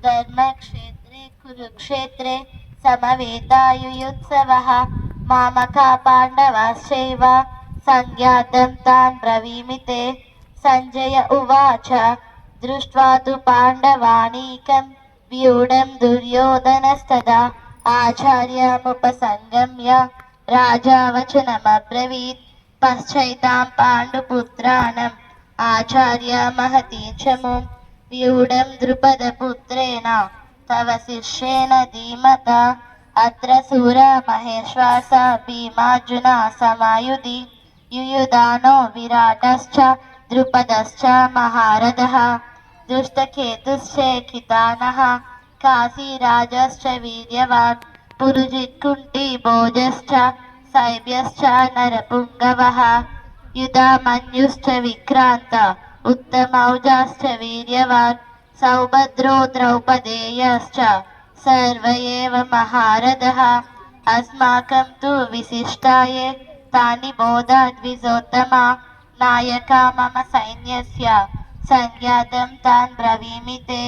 धर्मक्षेत्रे कुरुक्षेत्रे समवेतायुयुत्सवः मामका पाण्डवाश्चैव संज्ञातं तान् ब्रवीमि ते। संजय उवाच दृष्ट्वा तु पाण्डवानीकं व्यूढं दुर्योधनस्तदा आचार्यमुपसंगम्य राजा वचनमब्रवीत्। पश्चैतां पाण्डुपुत्राणम् आचार्य महतीं च मुं व्यूढं द्रुपदपुत्रेण तव शिष्येन धीमता। अत्र सूरा महेश्वासा भीमार्जुना समायुधि युयुधानो विराटश्च द्रुपदश्च महारथः दुष्टकेतुश्चेकितानः काशीराजश्च वीर्यवान् पुरुजित्कुण्ठिभोजश्च सैभ्यश्च नरपुङ्गवः युधामन्युश्च विक्रान्त उत्तमौजाश्च वीर्यवान् सौभद्रो द्रौपदेयश्च सर्व एव महारथः। अस्माकं तु विशिष्टाये तानि बोधाद्विजोत्तमा नायका मम सैन्यस्य संज्ञातं तान् ब्रवीमि ते।